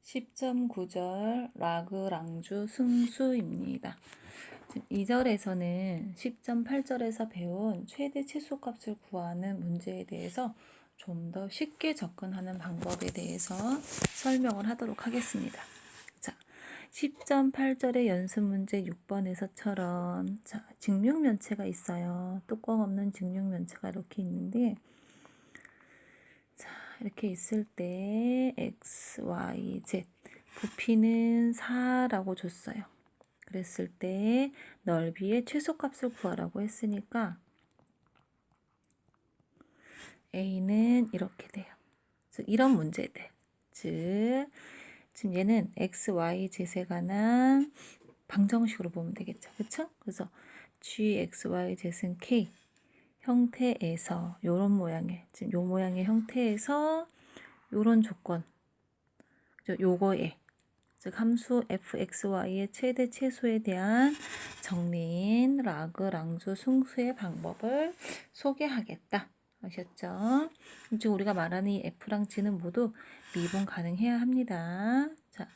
10.9절 라그랑주 승수입니다. 2절에서는 10.8절에서 배운 최대 치수값을 구하는 문제에 대해서 좀 더 쉽게 접근하는 방법에 대해서 설명을 하도록 하겠습니다. 자, 10.8절의 연습 문제 6번에서처럼 직육면체가 있어요. 뚜껑 없는 직육면체가 이렇게 있는데 이렇게 있을 때 x, y, z 부피는 4라고 줬어요. 그랬을 때 넓이의 최소값을 구하라고 했으니까 a는 이렇게 돼요. 즉 이런 문제들. 즉 지금 얘는 x, y, z에 관한 방정식으로 보면 되겠죠. 그렇죠? 그래서 g, x, y, z는 k 형태에서 요런 모양의 지금 요 모양의 형태에서 요런 조건 요거에 즉 함수 fxy의 최대 최소에 대한 정리인 라그랑주 승수의 방법을 소개하겠다. 아셨죠? 지금 우리가 말하는 이 f랑 g는 모두 미분 가능해야 합니다. 자,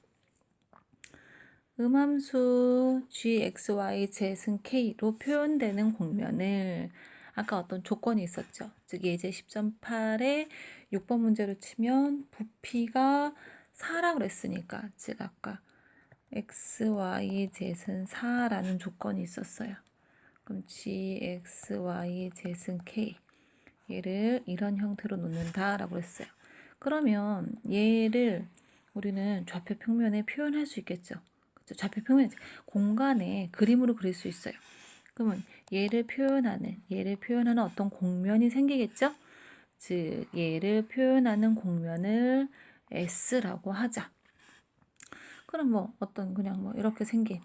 음함수 g, x, y, z은 k로 표현되는 공면을 아까 어떤 조건이 있었죠. 즉 예제 10.8에 6번 문제로 치면 부피가 4라고 그랬으니까 즉 아까 x, y, z는 4라는 조건이 있었어요. 그럼 g, x, y, z는 k 얘를 이런 형태로 놓는다라고 했어요. 그러면 얘를 우리는 좌표 평면에 표현할 수 있겠죠. 그렇죠? 좌표 평면 공간에 그림으로 그릴 수 있어요. 그러면 얘를 표현하는 어떤 공면이 생기겠죠? 즉 얘를 표현하는 공면을 S라고 하자. 그럼 뭐 어떤 그냥 뭐 이렇게 생긴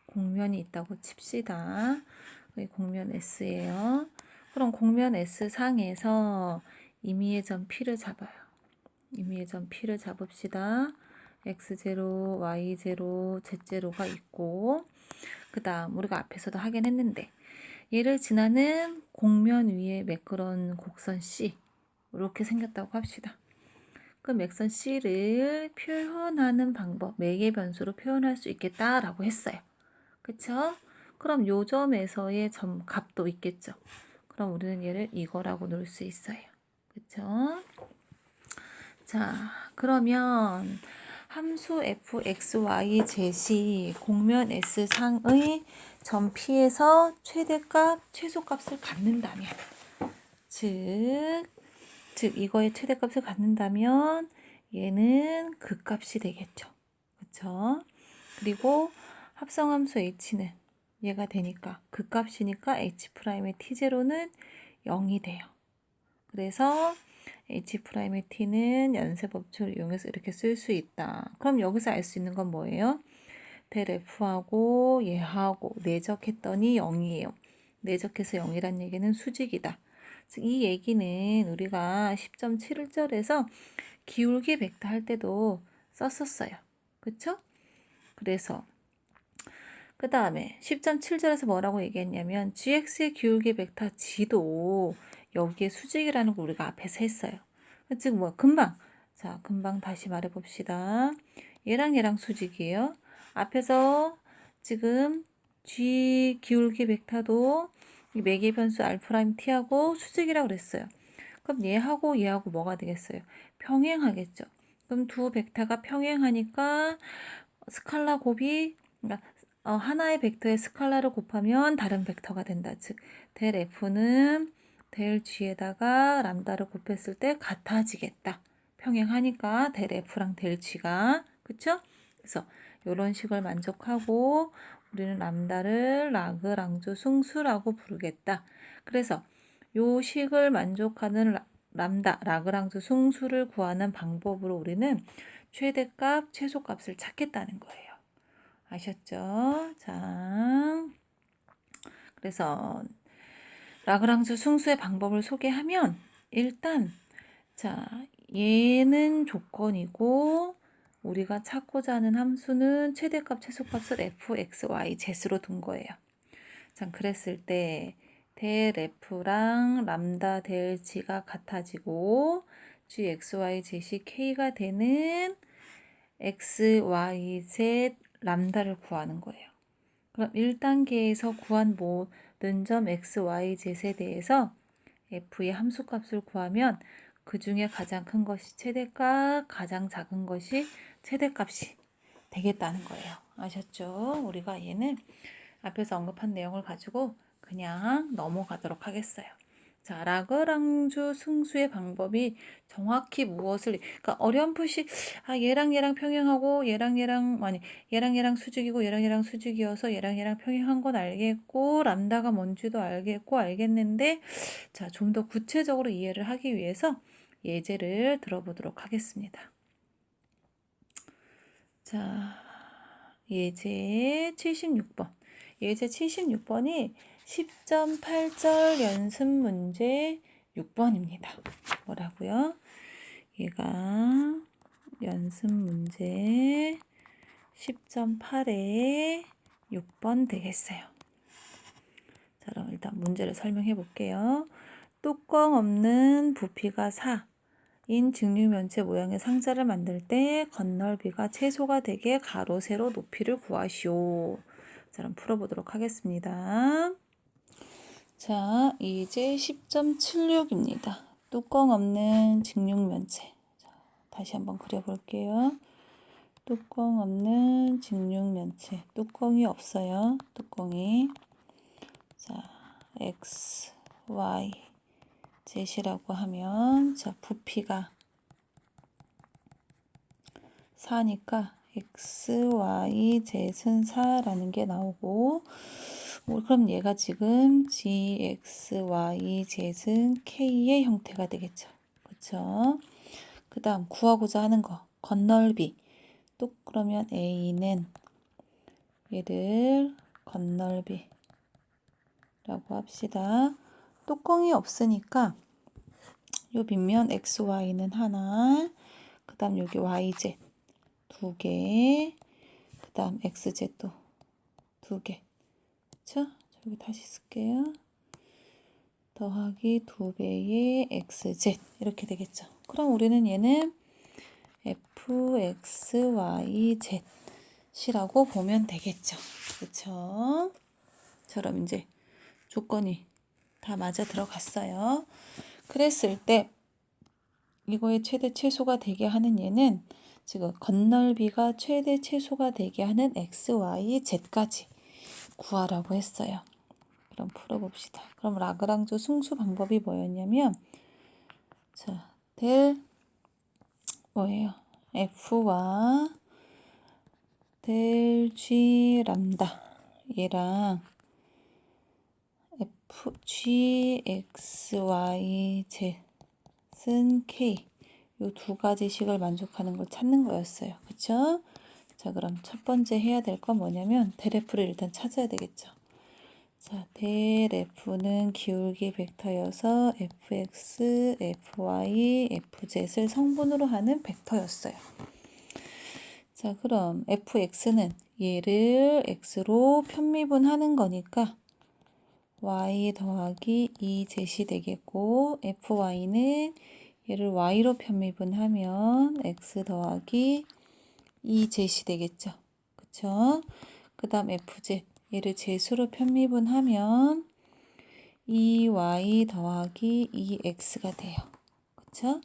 공면이 있다고 칩시다. 이 공면 S예요. 그럼 공면 S 상에서 임의의 점 P를 잡아요. 임의의 점 P를 잡읍시다. X0, Y0, Z0가 있고 그 다음 우리가 앞에서도 하긴 했는데 얘를 지나는 공면 위에 매끄러운 곡선 C 이렇게 생겼다고 합시다. 그 맥선 C를 표현하는 방법, 매개 변수로 표현할 수 있겠다라고 했어요. 그쵸? 그럼 요 점에서의 점 값도 있겠죠. 그럼 우리는 얘를 이거라고 놓을 수 있어요. 그쵸? 자, 그러면 함수 f, x, y, z이 공면 S상의 점 P에서 최대값, 최소값을 갖는다면 즉 이거의 최대값을 갖는다면 얘는 그 값이 되겠죠. 그쵸? 그리고 합성함수 h는 얘가 되니까 그 값이니까 h'의 t0는 0이 돼요. 그래서 h'의 t는 연쇄법칙을 이용해서 이렇게 쓸 수 있다. 그럼 여기서 알 수 있는 건 뭐예요? 델 f하고 얘하고 내적했더니 0이에요. 내적해서 0이란 얘기는 수직이다. 이 얘기는 우리가 10.7절에서 기울기 벡터 할 때도 썼었어요. 그쵸? 그래서 그 다음에 10.7절에서 뭐라고 얘기했냐면 gx의 기울기 벡터 g도 여기에 수직이라는 거 우리가 앞에서 했어요. 즉 뭐 금방 다시 말해 봅시다. 얘랑 수직이에요. 앞에서 지금 g 기울기 벡터도 매개 변수 알프라임 t하고 수직이라고 그랬어요. 그럼 얘하고 뭐가 되겠어요? 평행하겠죠. 그럼 두 벡터가 평행하니까 스칼라 곱이 그러니까 하나의 벡터의 스칼라를 곱하면 다른 벡터가 된다. 즉 델 f는 델 g에다가 람다를 곱했을 때 같아지겠다. 평행하니까 델 f랑 델 g가 그쵸? 그래서 이런 식을 만족하고 우리는 람다를 라그랑주 승수라고 부르겠다. 그래서 요 식을 만족하는 람다 라그랑주 승수를 구하는 방법으로 우리는 최대값, 최소값을 찾겠다는 거예요. 아셨죠? 자, 그래서 라그랑주 승수의 방법을 소개하면 일단 얘는 조건이고 우리가 찾고자 하는 함수는 최대값, 최소값을 f, x, y, z로 둔 거예요. 자, 그랬을 때 델 f랑 람다 델 g가 같아지고 g, x, y, z이 k가 되는 x, y, z 람다를 구하는 거예요. 그럼 1단계에서 구한 모든 점 x, y, z에 대해서 f의 함수값을 구하면 그 중에 가장 큰 것이 최대값, 가장 작은 것이 최대값이 되겠다는 거예요. 아셨죠? 우리가 얘는 앞에서 언급한 내용을 가지고 그냥 넘어가도록 하겠어요. 자, 라그랑주 승수의 방법이 정확히 무엇을, 그러니까 어렴풋이 얘랑 평행하고 얘랑 수직이고 얘랑 수직이어서 얘랑 평행한 건 알겠고 람다가 뭔지도 알겠는데, 자, 좀 더 구체적으로 이해를 하기 위해서 예제를 들어보도록 하겠습니다. 자, 예제 76번. 예제 76번이 10.8절 연습 문제 6번입니다. 뭐라고요? 얘가 연습 문제 10.8에 6번 되겠어요. 자, 그럼 일단 문제를 설명해 볼게요. 뚜껑 없는 부피가 4인 직육면체 모양의 상자를 만들 때 겉넓이가 최소가 되게 가로 세로 높이를 구하시오. 자, 그럼 풀어보도록 하겠습니다. 자, 이제 10.76입니다. 뚜껑 없는 직육면체. 다시 한번 그려볼게요. 뚜껑 없는 직육면체. 뚜껑이 없어요. 뚜껑이. 자, x, y, z이라고 하면, 자, 부피가 4니까 x, y, z은 4라는 게 나오고, 그럼 얘가 지금 g, x, y, z은 k의 형태가 되겠죠. 그쵸? 그 다음 구하고자 하는 거, 겉넓이. 또 그러면 a는 얘를 겉넓이라고 합시다. 뚜껑이 없으니까 요 빗면 x, y는 하나, 그 다음 여기 yz 두 개, 그 다음 xz도 두 개. 그쵸? 여기 다시 쓸게요. 더하기 2배의 xz 이렇게 되겠죠. 그럼 우리는 얘는 fxyz이라고 보면 되겠죠. 그쵸? 처럼 이제 조건이 다 맞아 들어갔어요. 그랬을 때 이거의 최대 최소가 되게 하는 얘는 지금 겉넓이가 최대 최소가 되게 하는 x, y, z까지 구하라고 했어요. 그럼 풀어봅시다. 그럼 라그랑주 승수 방법이 뭐였냐면, 자, 뭐예요? f와 델 g 람다 얘랑 f g x y z은 k 요 두 가지 식을 만족하는 걸 찾는 거였어요. 그쵸? 자, 그럼 첫 번째 해야 될 건 뭐냐면 델 f를 일단 찾아야 되겠죠. 자, 델 f는 기울기 벡터여서 fx, fy, fz를 성분으로 하는 벡터였어요. 자, 그럼 fx는 얘를 x로 편미분하는 거니까 y 더하기 2z이 되겠고, fy는 얘를 y로 편미분하면 x 더하기 2z이 되겠죠. 그쵸? 그 다음 fz, 얘를 z수로 편미분하면 2y 더하기 2x가 돼요. 그쵸?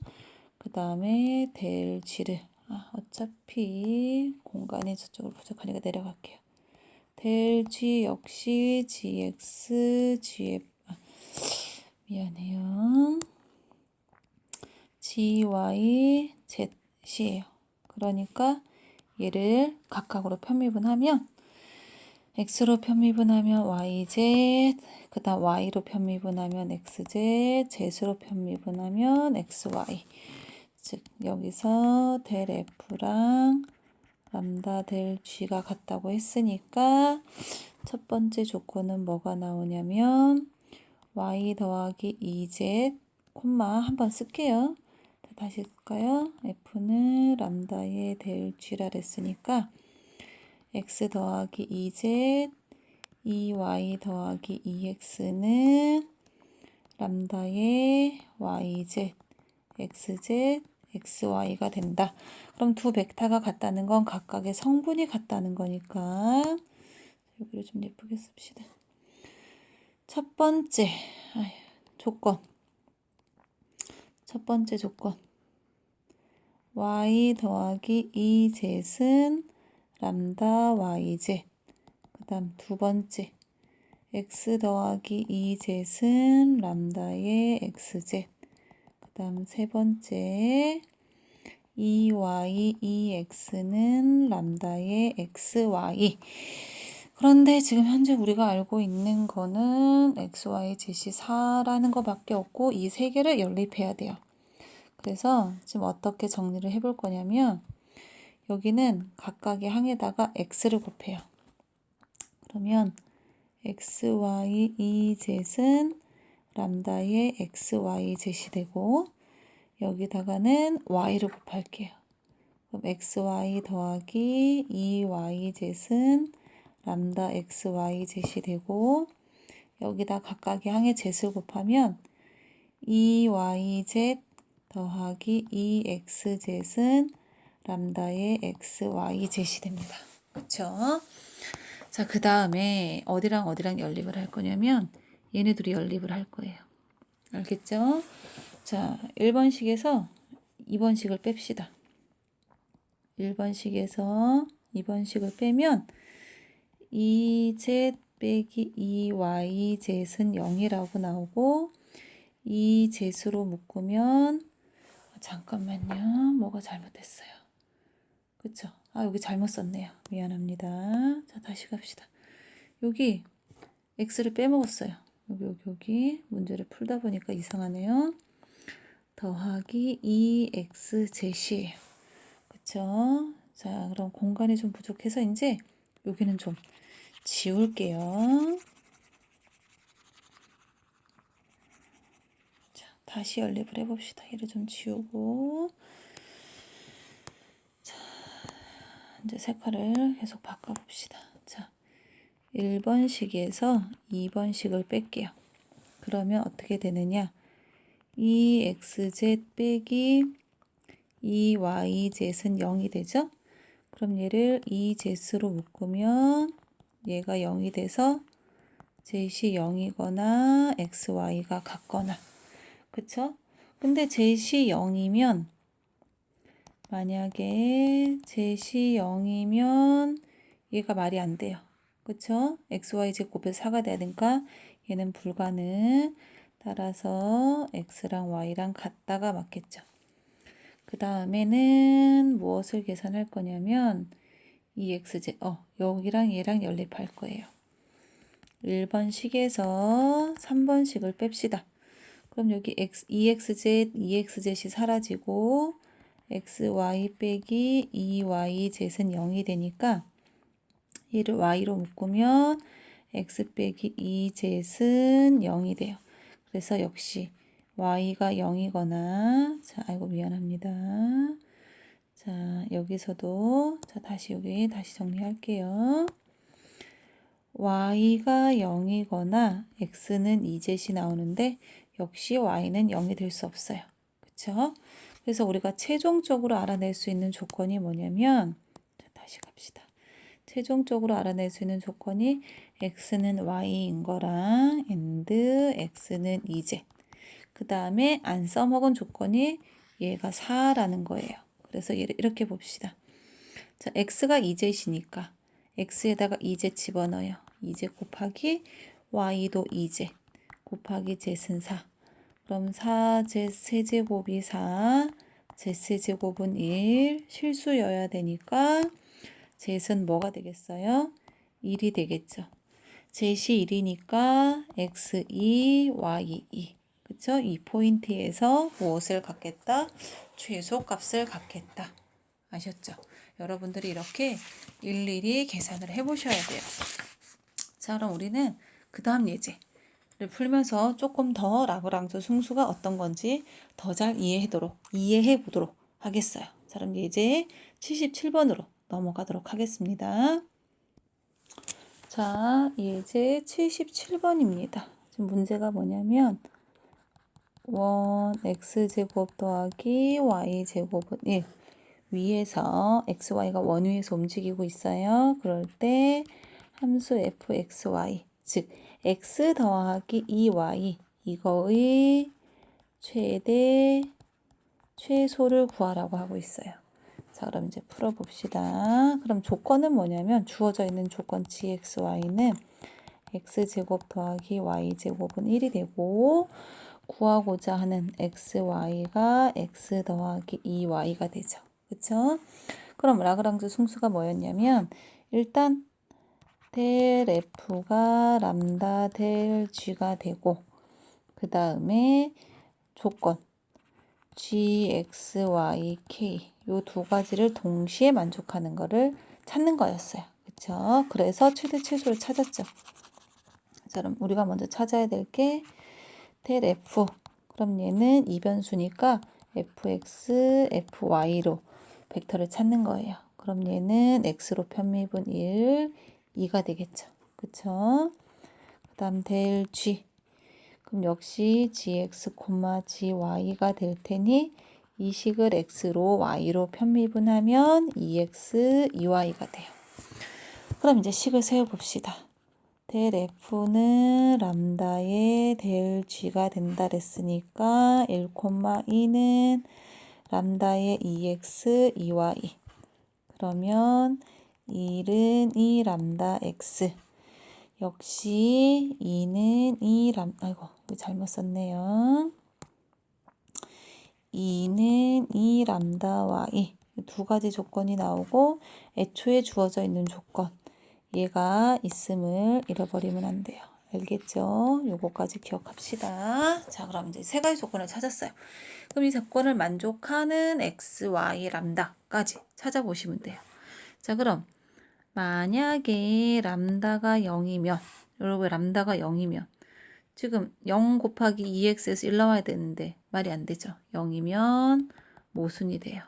그 다음에 델 g를 어차피 공간이 저쪽으로 부족하니까 내려갈게요. 델 g 역시 gx, gf 미안해요. gy, z이에요. 그러니까 얘를 각각으로 편미분하면 x로 편미분하면 yz, 그 다음 y로 편미분하면 xz, z로 편미분하면 xy. 즉 여기서 델 f랑 람다 델 g가 같다고 했으니까 첫 번째 조건은 뭐가 나오냐면 y 더하기 2z, 콤마 한번 쓸게요. 다시 쓸까요? f는 람다의 델 g라 그랬으니까 x 더하기 2z, 2y 더하기 2x는 람다의 yz, xz, xy가 된다. 그럼 두 벡터가 같다는 건 각각의 성분이 같다는 거니까 여기를 좀 예쁘게 씁시다. 첫 번째 조건. 첫 번째 조건. y 더하기 2z은 람다 yz. 그 다음 두 번째. x 더하기 2z은 람다의 xz. 그 다음 세 번째. 2y, 2x는 람다의 xy. 그런데 지금 현재 우리가 알고 있는 거는 xy 제시 4라는 거밖에 없고 이 세 개를 연립해야 돼요. 그래서 지금 어떻게 정리를 해볼 거냐면 여기는 각각의 항에다가 x를 곱해요. 그러면 xy 2z은 람다의 xy 제시되고 여기다가는 y를 곱할게요. 그럼 xy 더하기 2yz은 람다 xy 제시되고 여기다 각각의 항의 z를 곱하면 2yz 더하기 2xz은 람다의 xy 제시됩니다. 그쵸? 자, 그 다음에 어디랑 어디랑 연립을 할 거냐면 얘네 둘이 연립을 할 거예요. 알겠죠? 자, 1번식에서 2번식을 뺍시다. 1번식에서 2번식을 빼면 2z 빼기 2yz은 0이라고 나오고 2z로 묶으면 잠깐만요. 뭐가 잘못됐어요. 그쵸? 여기 잘못 썼네요. 미안합니다. 자, 다시 갑시다. 여기 x를 빼먹었어요. 여기 문제를 풀다 보니까 이상하네요. 더하기 2xz이에요. 그쵸? 자, 그럼 공간이 좀 부족해서 이제 여기는 좀 지울게요. 자, 다시 연립을 해봅시다. 얘를 좀 지우고. 자, 이제 색깔을 계속 바꿔봅시다. 자, 1번식에서 2번식을 뺄게요. 그러면 어떻게 되느냐? 2xz 빼기 2yz은 0이 되죠? 그럼 얘를 2z로 묶으면 얘가 0이 돼서 z이 0이거나 xy가 같거나 그쵸? 근데 z이 0이면 만약에 z이 0이면 얘가 말이 안 돼요. 그쵸? xyz 곱해서 4가 돼야 되니까 얘는 불가능. 따라서 x랑 y랑 같다가 맞겠죠. 그 다음에는 무엇을 계산할 거냐면 2xz, 여기랑 얘랑 연립할 거예요. 1번식에서 3번식을 뺍시다. 그럼 여기 2xz, 2xz이 사라지고 xy 빼기 2yz은 0이 되니까 얘를 y로 묶으면 x 빼기 2z은 0이 돼요. 그래서 역시 y가 0이거나 아이고 미안합니다. 자, 여기서도 다시 여기 다시 정리할게요. y가 0이거나 x는 2z이 나오는데 역시 y는 0이 될 수 없어요. 그쵸? 그래서 우리가 최종적으로 알아낼 수 있는 조건이 뭐냐면 다시 갑시다. 최종적으로 알아낼 수 있는 조건이 x는 y인 거랑 and x는 2z. 그 다음에 안 써먹은 조건이 얘가 4라는 거예요. 그래서 얘를 이렇게 봅시다. 자, x가 2z이니까 x에다가 2z 집어넣어요. 2z 곱하기 y도 2z 곱하기 z는 4. 그럼 4z 세제곱이 4, z 세제곱은 1, 실수여야 되니까 z는 뭐가 되겠어요? 1이 되겠죠. z이 1이니까 x2, y2. 그쵸? 이 포인트에서 무엇을 갖겠다? 최소값을 갖겠다. 아셨죠? 여러분들이 이렇게 일일이 계산을 해보셔야 돼요. 자, 그럼 우리는 그 다음 예제를 풀면서 조금 더 라그랑주 승수가 어떤 건지 더 잘 이해해 보도록 하겠어요. 자, 그럼 예제 77번으로 넘어가도록 하겠습니다. 자, 예제 77번입니다. 지금 문제가 뭐냐면 원 x제곱 더하기 y제곱은 1. 위에서 xy가 원위에서 움직이고 있어요. 그럴 때 함수 fxy, 즉 x 더하기 2y 이거의 최소를 구하라고 하고 있어요. 자, 그럼 이제 풀어봅시다. 그럼 조건은 뭐냐면 주어져 있는 조건 gxy는 x제곱 더하기 y제곱은 1이 되고 구하고자 하는 xy가 x 더하기 2y가 되죠. 그쵸? 그럼 라그랑주 승수가 뭐였냐면 일단 델 f가 람다 델 g가 되고 그 다음에 조건 g, x, y, k 요 두 가지를 동시에 만족하는 거를 찾는 거였어요. 그쵸? 그래서 최대 최소를 찾았죠. 자, 그럼 우리가 먼저 찾아야 될 게 델 f. 그럼 얘는 이변수니까 fx, fy로 벡터를 찾는 거예요. 그럼 얘는 x로 편미분 1, 2가 되겠죠. 그쵸? 그 다음 델 g. 그럼 역시 gx, gy가 될 테니 이 식을 x로 y로 편미분하면 2x, 2y가 돼요. 그럼 이제 식을 세워봅시다. 델 f는 람다의 델 g가 된다 그랬으니까 1,2는 람다의 2x, 2y. 그러면 1은 2 람다 x. 역시 2는 2 아이고, 이거 잘못 썼네요. 2는 2 람다 y. 두 가지 조건이 나오고 애초에 주어져 있는 조건. 얘가 있음을 잃어버리면 안 돼요. 알겠죠? 요거까지 기억합시다. 자, 그럼 이제 세 가지 조건을 찾았어요. 그럼 이 조건을 만족하는 x, y, 람다까지 찾아보시면 돼요. 자, 그럼 만약에 람다가 0이면 여러분 람다가 0이면 지금 0 곱하기 2x에서 1 나와야 되는데 말이 안 되죠. 0이면 모순이 돼요.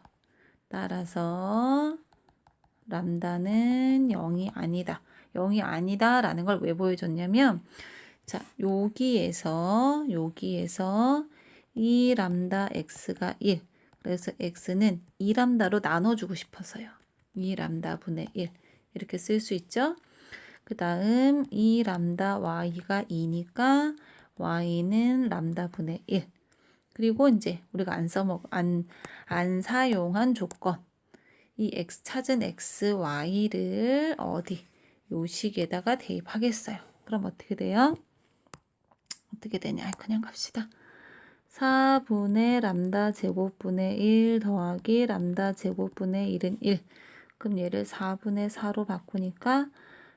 따라서 람다는 0이 아니다. 0이 아니다 라는 걸 왜 보여줬냐면 자, 여기에서 이 람다 x가 1. 그래서 x는 2 람다로 나눠주고 싶어서요. 2 람다 분의 1 이렇게 쓸 수 있죠. 그 다음 2 람다 y가 2니까 y는 람다 분의 1. 그리고 이제 우리가 안 사용한 조건 이 x 찾은 x, y를 어디 요 식에다가 대입하겠어요. 그럼 어떻게 돼요? 어떻게 되냐? 그냥 갑시다. 4분의 람다 제곱분의 1 더하기 람다 제곱분의 1은 1. 그럼 얘를 4분의 4로 바꾸니까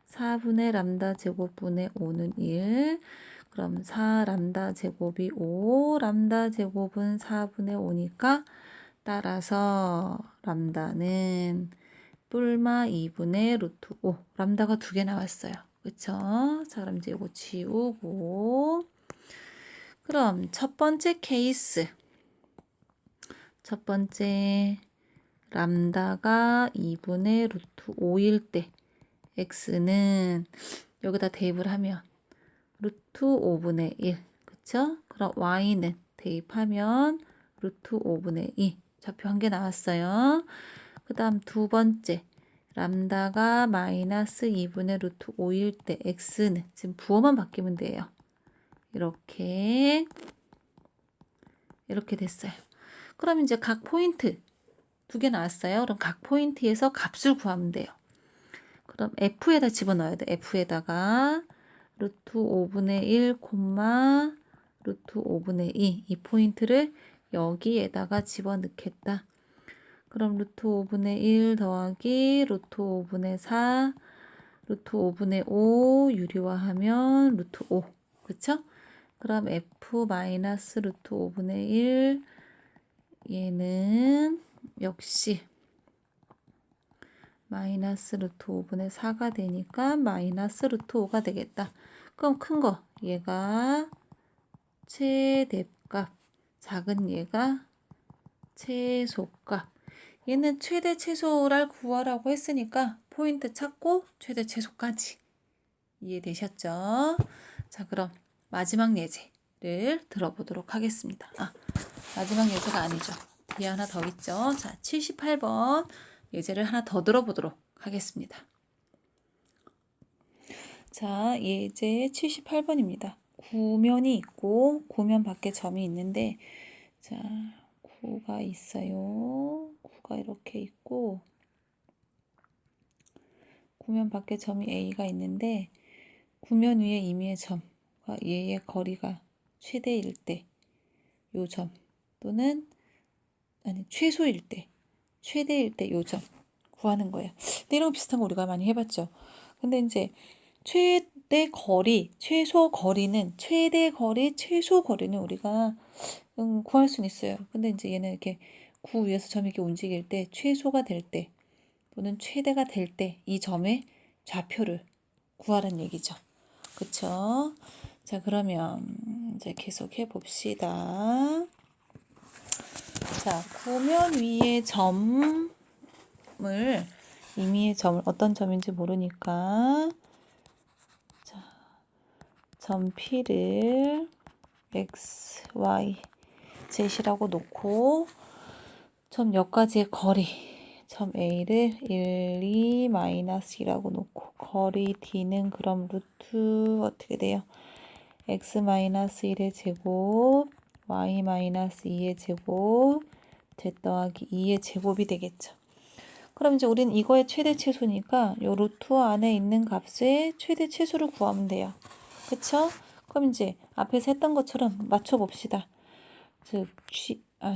4분의 람다 제곱분의 5는 1. 그럼 4 람다 제곱이 5. 람다 제곱은 4분의 5니까 따라서 람다는 뿔마 2분의 루트 5. 람다가 두 개 나왔어요. 그쵸? 자, 그럼 이제 이거 지우고. 그럼 첫 번째 케이스. 첫 번째 람다가 2분의 루트 5일 때 x는 여기다 대입을 하면 루트 5분의 1. 그쵸? 그럼 y는 대입하면 루트 5분의 2. 좌표 한 개 나왔어요. 그 다음 두 번째 람다가 마이너스 2분의 루트 5일 때 x는 지금 부호만 바뀌면 돼요. 이렇게 됐어요. 그럼 이제 각 포인트 두 개 나왔어요. 그럼 각 포인트에서 값을 구하면 돼요. 그럼 f에다 집어넣어야 돼. f에다가 루트 5분의 1, 루트 5분의 2. 이 포인트를 여기에다가 집어넣겠다. 그럼 루트 5분의 1 더하기 루트 5분의 4, 루트 5분의 5 유리화하면 루트 5. 그쵸? 그럼 f 마이너스 루트 5분의 1 얘는 역시 마이너스 루트 5분의 4가 되니까 마이너스 루트 5가 되겠다. 그럼 큰 거 얘가 최대값, 작은 얘가 최소값. 얘는 최대 최소를 구하라고 했으니까 포인트 찾고 최대 최소까지 이해되셨죠? 자, 그럼 마지막 예제 예제를 들어보도록 하겠습니다. 마지막 예제가 아니죠. 뒤에 하나 더 있죠. 자, 78번 예제를 하나 더 들어보도록 하겠습니다. 자, 예제 78번입니다. 구면이 있고 구면 밖에 점이 있는데, 자, 구가 있어요. 구가 이렇게 있고 구면 밖에 점이 A가 있는데, 구면 위에 임의의 점과 얘의 거리가 최대일 때 요 점, 또는 최소일 때, 최대일 때 요 점 구하는 거예요. 근데 이런 거 비슷한 거 우리가 많이 해봤죠. 근데 이제 최대 거리, 최소 거리는, 최대 거리, 최소 거리는 우리가 구할 수는 있어요. 근데 이제 얘는 이렇게 구 위에서 점이 이렇게 움직일 때, 최소가 될 때 또는 최대가 될 때 이 점의 좌표를 구하라는 얘기죠. 그쵸? 자, 그러면 이제 계속 해봅시다. 자, 구면 위에 점을, 임의의 점을 어떤 점인지 모르니까, 자, 점 P를 X, Y, Z이라고 놓고, 점 여기까지의 거리, 점 A를 1, 2, 마이너스이라고 놓고, 거리 D는 그럼 루트 어떻게 돼요? X-1의 제곱, Y-2의 제곱, Z 더하기 2의 제곱이 되겠죠. 그럼 이제 우린 이거의 최대 최소니까 요 루트 안에 있는 값의 최대 최소를 구하면 돼요. 그쵸? 그럼 이제 앞에서 했던 것처럼 맞춰봅시다. 즉,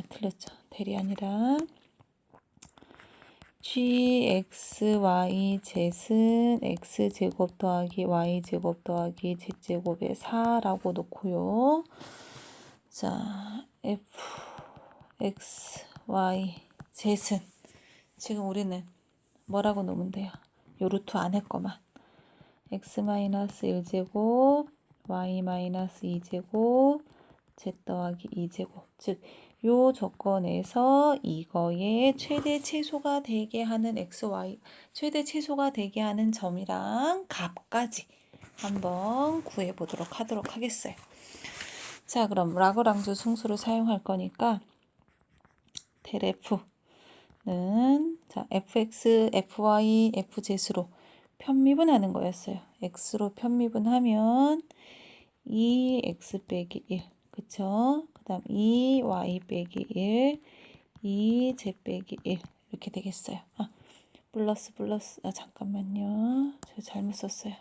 틀렸죠. 대리 아니라 gxyz은 x제곱 더하기 y제곱 더하기 z제곱의 4라고 놓고요. 자, fx, y, z은 지금 우리는 뭐라고 놓으면 돼요? 요 루트 안에 거만. x-1제곱, y-2제곱, z 더하기 2제곱. 즉, 요 조건에서 이거의 최대 최소가 되게 하는 xy, 최대 최소가 되게 하는 점이랑 값까지 한번 구해보도록 하겠어요. 자, 그럼 라그랑주 승수를 사용할 거니까 델 F는 자, fx, fy, fz로 편미분하는 거였어요. x로 편미분하면 2x 빼기 1, 그쵸? 그 다음 2y 빼기 1, 2z 빼기 1 이렇게 되겠어요. 플러스 잠깐만요. 제가 잘못 썼어요.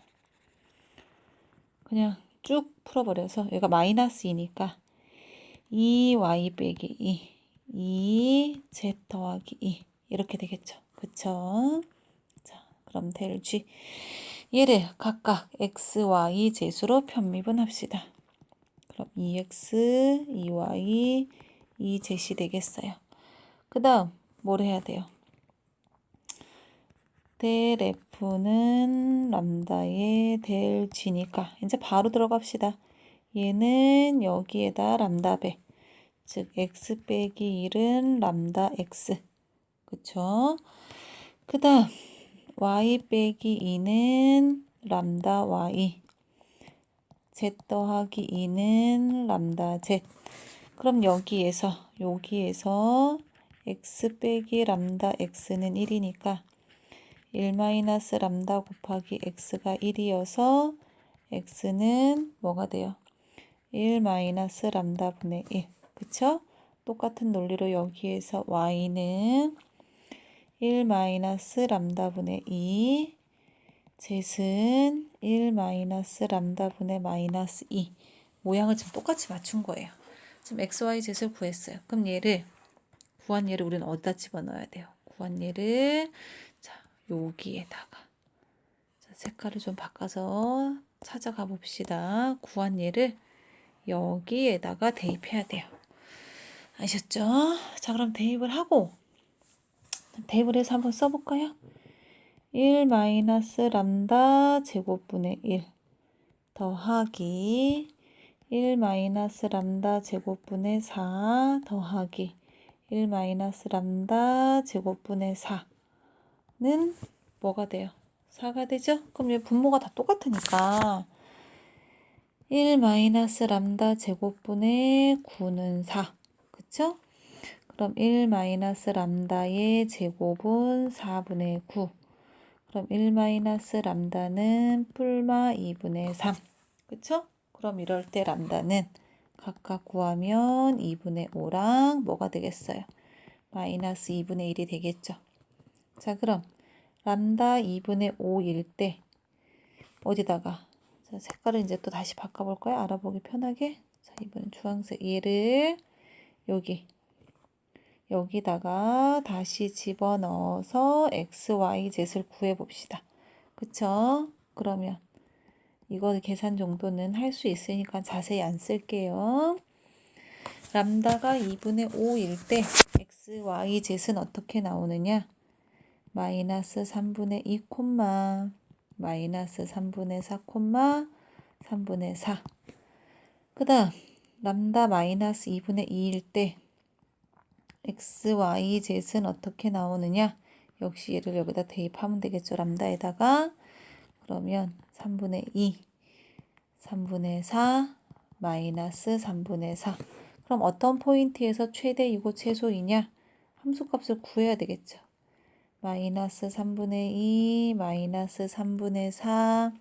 그냥 쭉 풀어버려서 얘가 마이너스 2니까 2y 빼기 2z 더하기 2 이렇게 되겠죠. 그쵸? 자, 그럼 될 G 얘를 각각 x, y, 제수로 편미분합시다. 그럼 2x, 2y, 2z이 되겠어요. 그 다음 뭘 해야 돼요? 델 F는 람다의 델 G니까 이제 바로 들어갑시다. 얘는 여기에다 람다 배, 즉 x 빼기 1은 람다 x, 그쵸? 그 다음 y 빼기 2는 람다 y, z 더하기 2는 람다 z. 그럼 여기에서 x 빼기 람다 x는 1이니까 1 마이너스 람다 곱하기 x가 1이어서 x는 뭐가 돼요? 1 마이너스 람다 분의 1. 그쵸? 똑같은 논리로 여기에서 y는 1 마이너스 람다 분의 2, z은 1 마이너스 람다 분의 마이너스 2. 모양을 지금 똑같이 맞춘 거예요. 지금 x, y, z를 구했어요. 그럼 구한 얘를 우리는 어디다 집어넣어야 돼요? 구한 얘를 자, 여기에다가 자, 색깔을 좀 바꿔서 찾아가 봅시다. 구한 얘를 여기에다가 대입해야 돼요. 아셨죠? 자, 그럼 대입을 해서 한번 써볼까요? 1 마이너스 람다 제곱분의 1 더하기 1 마이너스 람다 제곱분의 4 더하기 1 마이너스 람다 제곱분의 4는 뭐가 돼요? 4가 되죠? 그럼 얘 분모가 다 똑같으니까 1 마이너스 람다 제곱분의 9는 4. 그쵸? 그럼 1 마이너스 람다의 제곱은 4분의 9. 그럼 1 마이너스 람다는 뿔마 2분의 3. 그쵸? 그럼 이럴 때 람다는 각각 구하면 2분의 5랑 뭐가 되겠어요? 마이너스 2분의 1이 되겠죠. 자, 그럼 람다 2분의 5일 때 어디다가 자, 색깔을 이제 또 다시 바꿔볼까요? 알아보기 편하게. 자, 이번엔 주황색 얘를 여기다가 다시 집어넣어서 x, y, z를 구해봅시다. 그쵸? 그러면 이거 계산 정도는 할 수 있으니까 자세히 안 쓸게요. 람다가 2분의 5일 때 x, y, z는 어떻게 나오느냐? 마이너스 3분의 2 콤마 마이너스 3분의 4 콤마 3분의 4. 그 다음 람다 마이너스 2분의 2일 때 x, y, z는 어떻게 나오느냐? 역시 얘를 여기다 대입하면 되겠죠. 람다에다가 그러면 3분의 2, 3분의 4, 마이너스 3분의 4. 그럼 어떤 포인트에서 최대이고 최소이냐? 함수값을 구해야 되겠죠. 마이너스 3분의 2, 마이너스 3분의 4,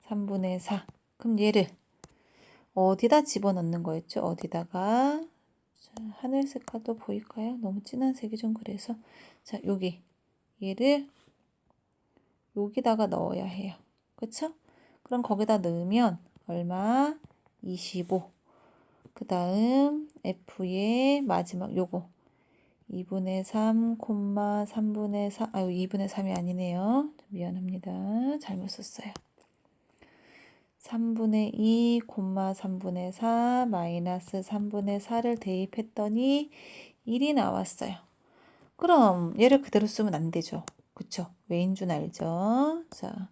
3분의 4. 그럼 얘를 어디다 집어넣는 거였죠? 어디다가? 자, 하늘 색깔도 보일까요? 너무 진한 색이 좀 그래서. 자, 얘를 여기다가 넣어야 해요. 그쵸? 그럼 거기다 넣으면 얼마? 25. 그 다음 F의 마지막 요거 2분의 3, 3분의 4, 2분의 3이 아니네요. 미안합니다. 잘못 썼어요. 3분의 2, 3분의 4, 마이너스 3분의 4를 대입했더니 1이 나왔어요. 그럼 얘를 그대로 쓰면 안 되죠. 그쵸? 왜인 줄 알죠? 자,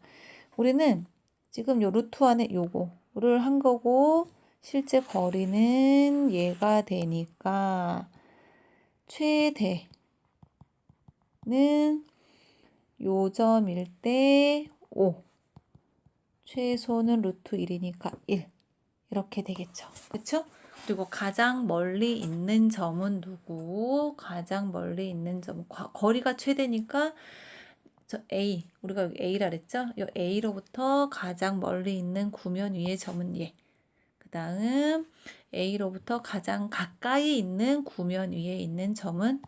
우리는 지금 요 루트 안에 요거를 한 거고 실제 거리는 얘가 되니까 최대는 요점일 때 5, 최소는 루트 1이니까 1 이렇게 되겠죠. 그쵸? 그리고 가장 멀리 있는 점은 누구? 가장 멀리 있는 점 거리가 최대니까 저 A 우리가 여기 A라 그랬죠? 이 A로부터 가장 멀리 있는 구면 위의 점은 얘. 그 다음 A로부터 가장 가까이 있는 구면 위에 있는 점은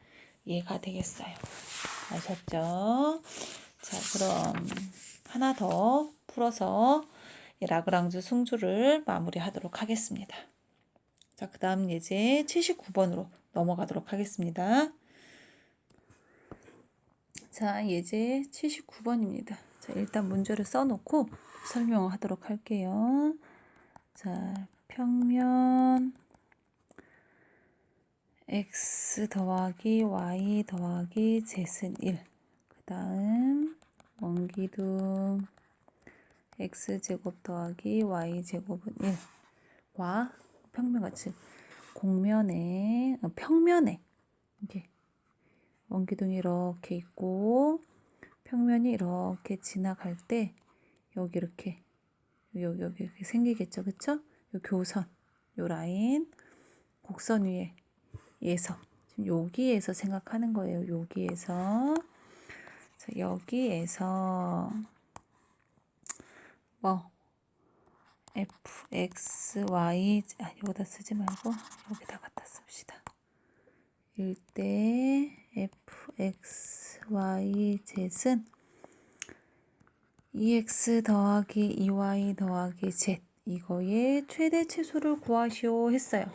얘가 되겠어요. 아셨죠? 자, 그럼 하나 더 풀어서 라그랑주 승주를 마무리하도록 하겠습니다. 자, 그 다음 예제 79번으로 넘어가도록 하겠습니다. 자, 예제 79번입니다. 자, 일단 문제를 써놓고 설명을 하도록 할게요. 자, 평면 x 더하기 y 더하기 z는 1. 그 다음 원기둥 x제곱 더하기 y제곱은 1과 평면같이 평면에 이렇게 원기둥이 이렇게 있고 평면이 이렇게 지나갈 때 여기 이렇게 여기 생기겠죠, 그쵸? 요 교선, 요 라인, 곡선 위에서 지금 여기에서 생각하는 거예요. 여기에서 자, 여기에서 뭐 f, x, y 여기다 쓰지 말고 여기다 갖다 씁시다. 일 때 f, x, y, z는 2x 더하기 2y 더하기 z 이거의 최대 최소를 구하시오 했어요.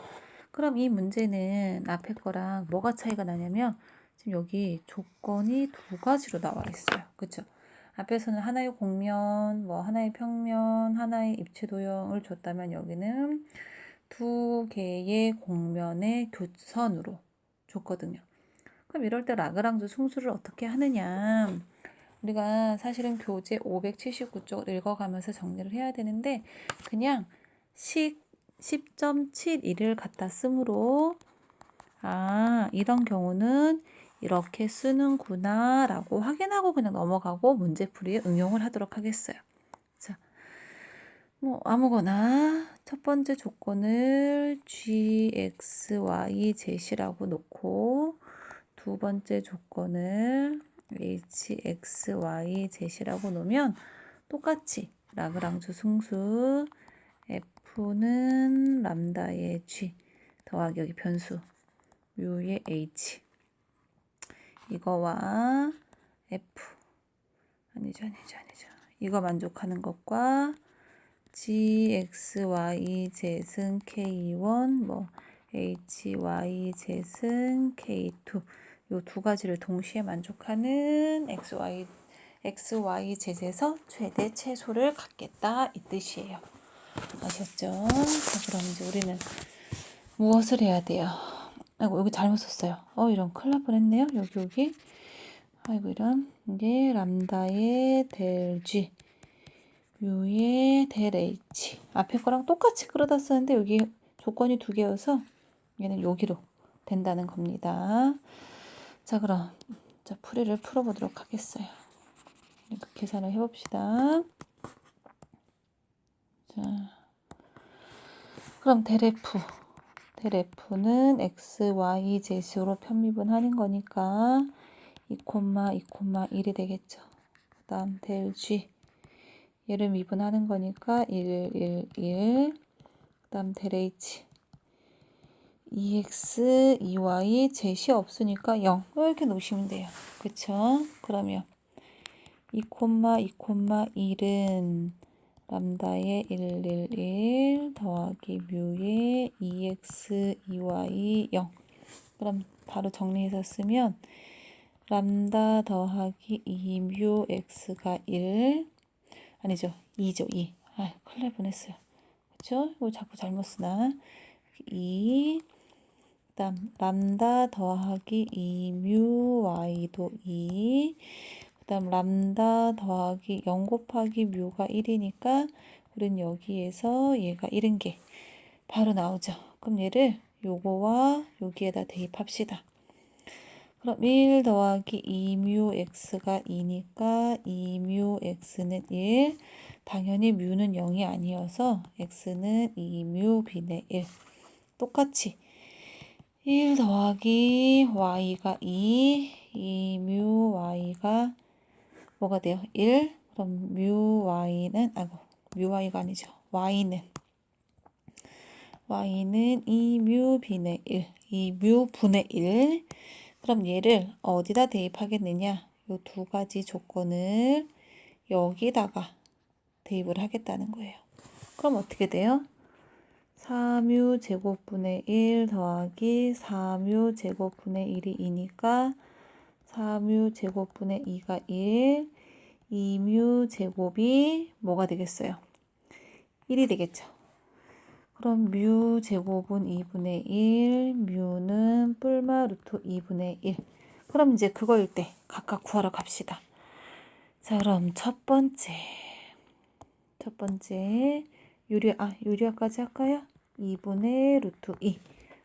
그럼 이 문제는 앞에 거랑 뭐가 차이가 나냐면 지금 여기 조건이 두 가지로 나와 있어요. 그쵸? 앞에서는 하나의 곡면, 하나의 평면, 하나의 입체 도형을 줬다면 여기는 두 개의 곡면의 교선으로 줬거든요. 그럼 이럴 때 라그랑주 승수를 어떻게 하느냐? 우리가 사실은 교재 579쪽을 읽어가면서 정리를 해야 되는데 그냥 10.71을 갖다 쓰므로 이런 경우는 이렇게 쓰는구나 라고 확인하고 그냥 넘어가고 문제풀이에 응용을 하도록 하겠어요. 자, 뭐 아무거나 첫 번째 조건을 gxy zet이라고 놓고 두 번째 조건을 hxy zet이라고 놓으면 똑같이 라그랑주 승수 f는 람다의 g 더하기 여기 변수 뮤의 h 이거와 f 아니죠 이거 만족하는 것과 gxy zet은 k1 뭐 hy zet은 k2 요 두 가지를 동시에 만족하는 xy zet에서 최대 최소를 갖겠다 이 뜻이에요. 아셨죠? 자, 그럼 이제 우리는 무엇을 해야 돼요? 아이고 여기 잘못 썼어요. 이런 큰일 날 뻔했네요. 여기 아이고 이런 이게 람다의 델 G 뮤의 델 H 앞에 거랑 똑같이 끌어다 쓰는데 여기 조건이 두 개여서 얘는 여기로 된다는 겁니다. 자 그럼 자 풀이를 풀어보도록 하겠어요. 계산을 해봅시다. 자 그럼 델 F는 x, y, z으로 편미분하는 거니까 2,1이 되겠죠. 그 다음 델 G 얘를 미분하는 거니까 1, 그 다음 델 H 2x, 2y, z이 없으니까 0 이렇게 놓으시면 돼요. 그쵸? 그러면 2,1은 람다의 1, 더하기 뮤의 2x, 2y, 0 그럼 바로 정리해서 쓰면 람다 더하기 2뮤 x가 1 아니죠 2죠 2 큰일 날 뻔했어요. 그쵸? 이거 자꾸 잘못 쓰나 2 그다음 람다 더하기 2뮤 y도 2 그다음 람다 더하기 0 곱하기 뮤가 1이니까 우린 여기에서 얘가 1인 게 바로 나오죠. 그럼 얘를 요거와 여기에다 대입합시다. 그럼 1 더하기 2뮤 x가 2니까 2뮤 x는 1 당연히 뮤는 0이 아니어서 x는 2뮤 b는 1 똑같이 1 더하기 y가 2뮤 y가 뭐가 돼요? 1 그럼 뮤 y는 뮤 y가 아니죠. y는 2뮤 b는 1 2뮤 분의 1 그럼 얘를 어디다 대입하겠느냐? 요 두 가지 조건을 여기다가 대입을 하겠다는 거예요. 그럼 어떻게 돼요? 4뮤 제곱분의 1 더하기 4뮤 제곱분의 1이 2니까 4뮤 제곱분의 2가 1, 2뮤 제곱이 뭐가 되겠어요? 1이 되겠죠. 그럼 뮤 제곱은 2분의 1, 뮤는 뿔마 루트 2분의 1. 그럼 이제 그거일 때 각각 구하러 갑시다. 자, 그럼 첫 번째 유리화까지 할까요? 2분의 루트 2.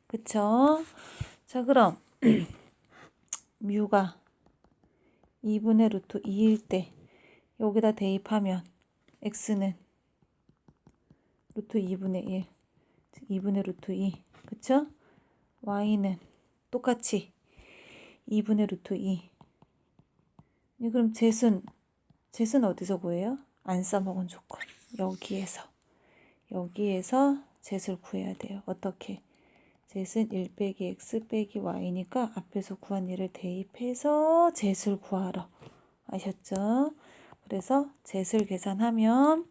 그쵸? 자, 그럼 뮤가 2분의 루트 2일 때 여기다 대입하면 x는 루트 2분의 1, 2분의 루트 2. 그쵸? y는 똑같이 2분의 루트 2. 그럼 zet은 어디서 구해요? 안 써먹은 조건. 여기에서 zet을 구해야 돼요. 어떻게? zet은 1 빼기 x 빼기 y니까 앞에서 구한 얘를 대입해서 zet을 구하러. 아셨죠? 그래서 zet을 계산하면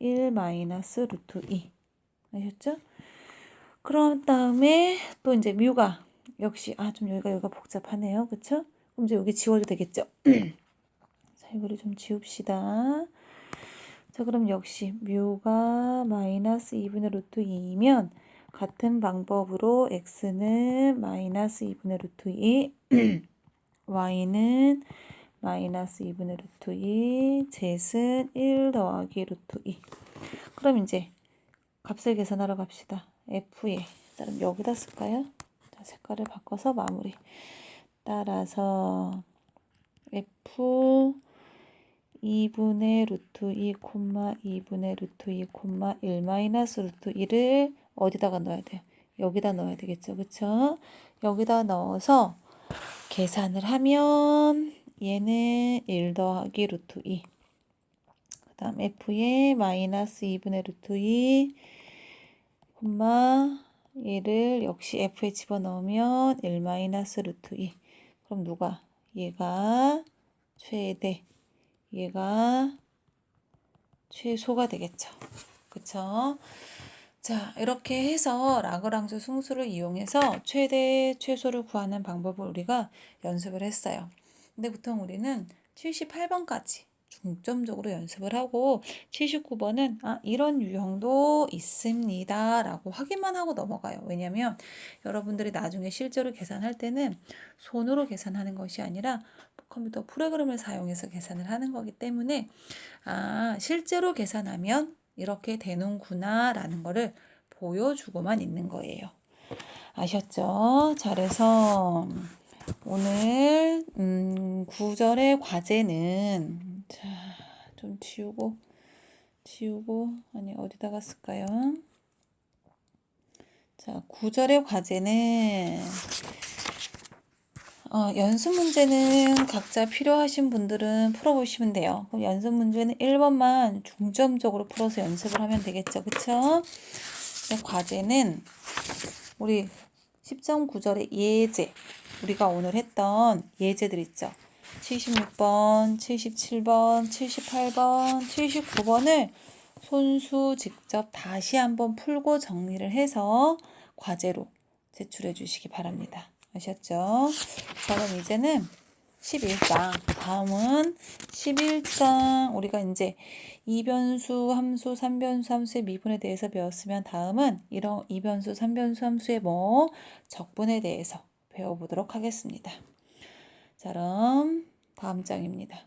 1 마이너스 루트 2. 아셨죠? 그런 다음에 또 이제 뮤가 역시 좀 여기가 복잡하네요. 그쵸? 그럼 이제 여기 지워도 되겠죠? 자, 이거를 좀 지웁시다. 자, 그럼 역시 뮤가 마이너스 2분의 루트 2이면 같은 방법으로 x는 마이너스 2분의 루트 2, y는 마이너스 2분의 루트 2, zet은 1 더하기 루트 2. 그럼 이제 값을 계산하러 갑시다. f에 그럼 여기다 쓸까요? 자, 색깔을 바꿔서 마무리. 따라서 f 2분의 루트 2, 2분의 루트 2, 1 마이너스 루트 2를 어디다가 넣어야 돼요? 여기다 넣어야 되겠죠. 그쵸? 여기다 넣어서 계산을 하면 얘는 1 더하기 루트 2. 그 다음 f의 마이너스 2분의 루트 2, 얘를 역시 f에 집어넣으면 1 마이너스 루트 2. 그럼 누가? 얘가 최대, 얘가 최소가 되겠죠. 그쵸? 자, 이렇게 해서 라그랑주 승수를 이용해서 최대, 최소를 구하는 방법을 우리가 연습을 했어요. 근데 보통 우리는 78번까지 중점적으로 연습을 하고 79번은 이런 유형도 있습니다 라고 확인만 하고 넘어가요. 왜냐면 여러분들이 나중에 실제로 계산할 때는 손으로 계산하는 것이 아니라 컴퓨터 프로그램을 사용해서 계산을 하는 거기 때문에 실제로 계산하면 이렇게 되는구나 라는 거를 보여주고만 있는 거예요. 아셨죠? 자, 그래서 오늘 9절의 과제는 좀 지우고 아니 어디다가 쓸까요? 자, 9절의 과제는 연습 문제는 각자 필요하신 분들은 풀어보시면 돼요. 그럼 연습 문제는 1번만 중점적으로 풀어서 연습을 하면 되겠죠. 그쵸? 과제는 우리 10.9절의 예제, 우리가 오늘 했던 예제들 있죠. 76번, 77번, 78번, 79번을 손수 직접 다시 한번 풀고 정리를 해서 과제로 제출해 주시기 바랍니다. 아셨죠? 자, 그럼 이제는 11장, 다음은 11장, 우리가 이제 이변수 함수, 삼변수 함수의 미분에 대해서 배웠으면 다음은 이런 이변수, 삼변수 함수의 적분에 대해서 배워보도록 하겠습니다. 자, 그럼 다음 장입니다.